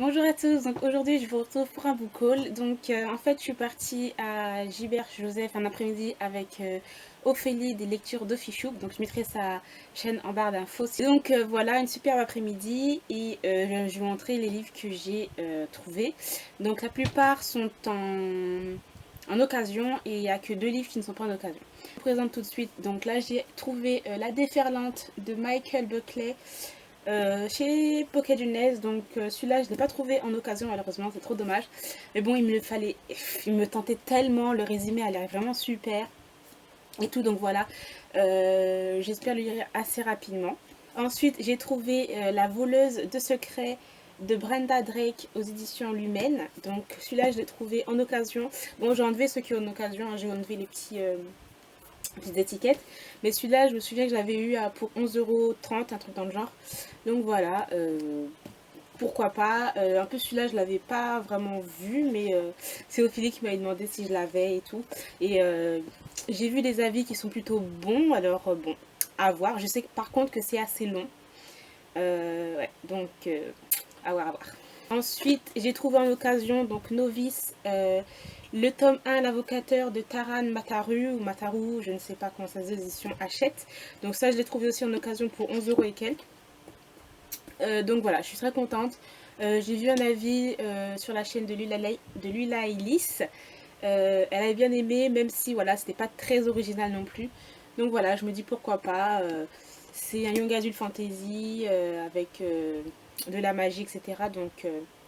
Bonjour à tous, donc aujourd'hui je vous retrouve pour un book haul. En fait je suis partie à Gilbert Joseph un après-midi avec Ophélie des lectures d'Offichouk, donc je mettrai sa chaîne en barre d'infos. Voilà, une superbe après-midi et je vais vous montrer les livres que j'ai trouvés. Donc la plupart sont en occasion et il n'y a que deux livres qui ne sont pas en occasion. Je vous présente tout de suite, donc là j'ai trouvé La Déferlante de Michael Buckley chez Pocket Jeunesse. Celui-là je ne l'ai pas trouvé en occasion malheureusement, c'est trop dommage, mais bon il me le fallait, il me tentait tellement, le résumé a l'air vraiment super et tout, donc voilà. J'espère le lire assez rapidement. Ensuite j'ai trouvé La voleuse de secrets de Brenda Drake aux éditions Lumens. Donc celui-là je l'ai trouvé en occasion. Bon, j'ai enlevé ceux qui sont en occasion, hein, j'ai enlevé les petites étiquettes, mais celui-là je me souviens que je l'avais eu pour 11,30 €, un truc dans le genre. Donc voilà, pourquoi pas. Un peu celui-là je l'avais pas vraiment vu, mais c'est Ophélie qui m'avait demandé si je l'avais et tout, et j'ai vu des avis qui sont plutôt bons, alors bon, à voir. Je sais par contre que c'est assez long, ouais, à voir, à voir. Ensuite j'ai trouvé en occasion donc Novice, le tome 1, L'avocateur de Taran Mataru, ou Mataru, je ne sais pas comment ça se dit, édition Hachette. Donc ça je l'ai trouvé aussi en occasion pour 11 € et quelques. Donc voilà, je suis très contente. J'ai vu un avis sur la chaîne de Lula Ellis. Elle avait bien aimé, même si voilà, c'était pas très original non plus. Donc voilà, je me dis pourquoi pas. C'est un young adult fantasy avec de la magie, etc.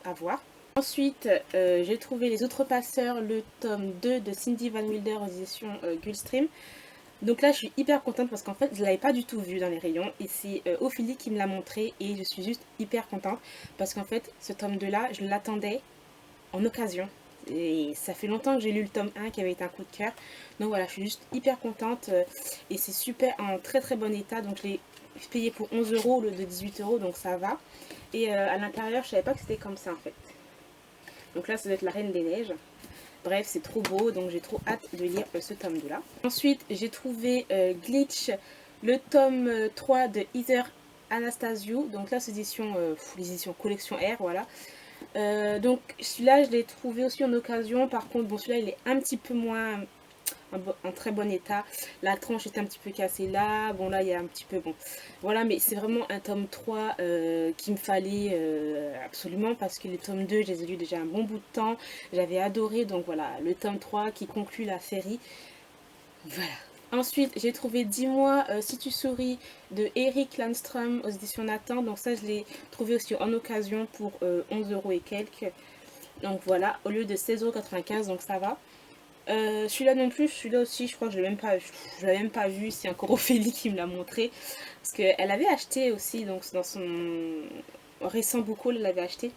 À voir. Ensuite, j'ai trouvé Les Autres Passeurs, le tome 2 de Cindy Van Wilder aux éditions Gulfstream. Donc là je suis hyper contente parce qu'en fait je ne l'avais pas du tout vu dans les rayons, et c'est Ophélie qui me l'a montré et je suis juste hyper contente parce qu'en fait ce tome 2 là je l'attendais en occasion, et ça fait longtemps que j'ai lu le tome 1 qui avait été un coup de cœur. Donc voilà, je suis juste hyper contente, et c'est super en très très bon état. Donc je l'ai payé pour 11 € au lieu de 18 €, donc ça va. Et à l'intérieur je savais pas que c'était comme ça en fait. Donc là ça doit être La Reine des Neiges. Bref, c'est trop beau, donc j'ai trop hâte de lire ce tome 2 là. Ensuite, j'ai trouvé Glitch, le tome 3 de Heather Anastasiou. Donc là, c'est l'édition collection R, voilà. Donc celui-là, je l'ai trouvé aussi en occasion. Par contre, bon, celui-là, il est un petit peu moins en très bon état. La tranche est un petit peu cassée là. Bon, là, il y a un petit peu... Bon, voilà, mais c'est vraiment un tome 3 qu'il me fallait absolument, parce que les tomes 2, je les ai lus déjà un bon bout de temps. J'avais adoré, donc voilà, le tome 3 qui conclut la série. Voilà. Ensuite, j'ai trouvé 10 mois si tu souris de Eric Landstrom aux éditions Nathan. Donc ça, je l'ai trouvé aussi en occasion pour 11 € et quelques. Donc voilà, au lieu de 16,95 €, donc ça va. Celui-là non plus, celui-là aussi, je crois que je l'avais même pas vu. C'est encore Ophélie qui me l'a montré. Parce qu'elle avait acheté aussi, donc dans son récent book haul, elle l'avait acheté.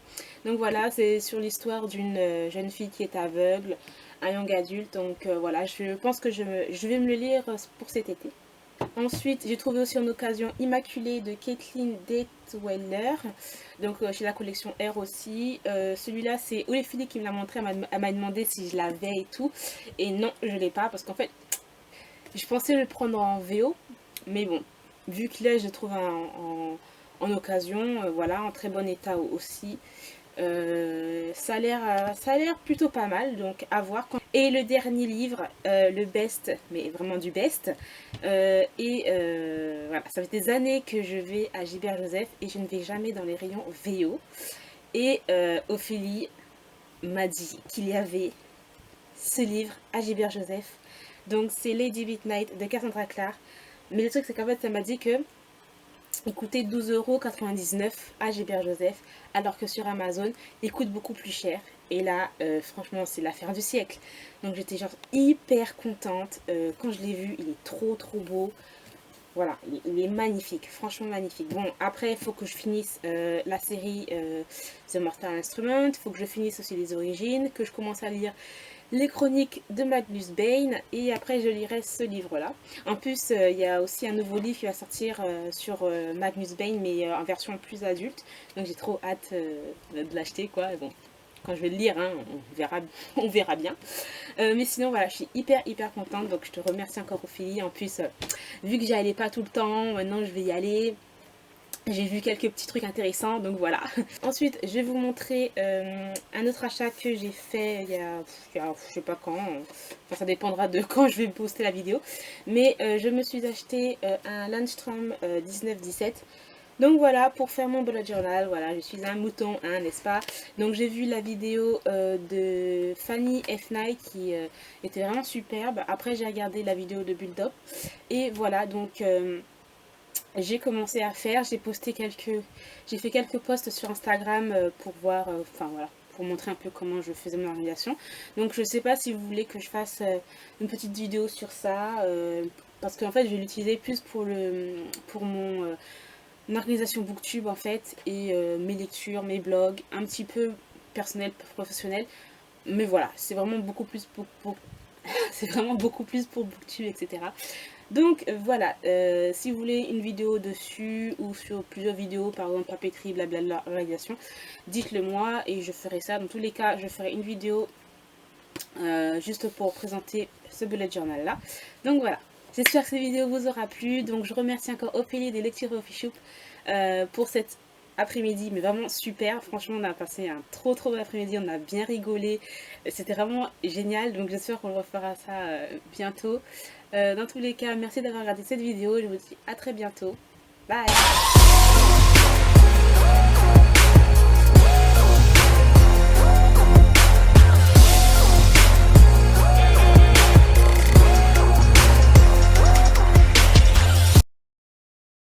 Donc voilà, c'est sur l'histoire d'une jeune fille qui est aveugle, un young adulte. Donc voilà, je pense que je vais me le lire pour cet été. Ensuite, j'ai trouvé aussi en occasion Immaculée de Kathleen Detweiler, donc chez la collection R aussi. Celui-là, c'est Ophélie qui me l'a montré, elle m'a demandé si je l'avais et tout. Et non, je ne l'ai pas parce qu'en fait, je pensais le prendre en VO, mais bon, vu que là, je le trouve en occasion, voilà, en très bon état aussi. Ça a l'air plutôt pas mal, donc à voir. Et le dernier livre, le best, mais vraiment du best. Voilà, ça fait des années que je vais à Gilbert Joseph et je ne vais jamais dans les rayons VO. Et Ophélie m'a dit qu'il y avait ce livre à Gilbert Joseph. Donc c'est Lady Midnight de Cassandra Clare. Mais le truc c'est qu'en fait ça m'a dit que il coûtait 12,99 € à Gilbert Joseph, alors que sur Amazon, il coûte beaucoup plus cher. Et là, franchement, c'est l'affaire du siècle. Donc j'étais genre hyper contente. Quand je l'ai vu, il est trop trop beau. Voilà, il est magnifique, franchement magnifique. Bon, après, il faut que je finisse la série The Mortal Instrument. Il faut que je finisse aussi les origines, que je commence à lire les chroniques de Magnus Bane, et après je lirai ce livre là. En plus il y a aussi un nouveau livre qui va sortir sur Magnus Bane, mais en version plus adulte, donc j'ai trop hâte de l'acheter quoi. Bon, quand je vais le lire, hein, on verra bien. Mais sinon voilà, je suis hyper contente, donc je te remercie encore Ophélie. En plus vu que j'y allais pas tout le temps, maintenant je vais y aller. J'ai vu quelques petits trucs intéressants, donc voilà. Ensuite, je vais vous montrer un autre achat que j'ai fait je sais pas quand. Enfin, ça dépendra de quand je vais poster la vidéo. Mais je me suis acheté un Landstrom 1917. Donc voilà, pour faire mon bullet journal, voilà, je suis un mouton, hein, n'est-ce pas? Donc j'ai vu la vidéo de Fanny F. Nye qui était vraiment superbe. Après, j'ai regardé la vidéo de Build Up. Et voilà, donc j'ai commencé à faire, j'ai fait quelques posts sur Instagram pour voir, enfin voilà, pour montrer un peu comment je faisais mon organisation. Donc je sais pas si vous voulez que je fasse une petite vidéo sur ça, parce qu'en fait je vais l'utiliser plus pour mon organisation Booktube en fait, et mes lectures, mes blogs, un petit peu personnel, professionnel. Mais voilà, c'est vraiment beaucoup plus c'est vraiment beaucoup plus pour Booktube, etc. Donc voilà, si vous voulez une vidéo dessus ou sur plusieurs vidéos, par exemple papeterie, blablabla, réalisation, dites-le moi et je ferai ça. Dans tous les cas, je ferai une vidéo juste pour présenter ce bullet journal là. Donc voilà, j'espère que cette vidéo vous aura plu. Donc je remercie encore Ophélie des lectures Official pour cette après-midi, mais vraiment super. Franchement, on a passé un trop bon après-midi, on a bien rigolé, c'était vraiment génial. Donc j'espère qu'on refera ça bientôt. Dans tous les cas, merci d'avoir regardé cette vidéo, je vous dis à très bientôt. Bye.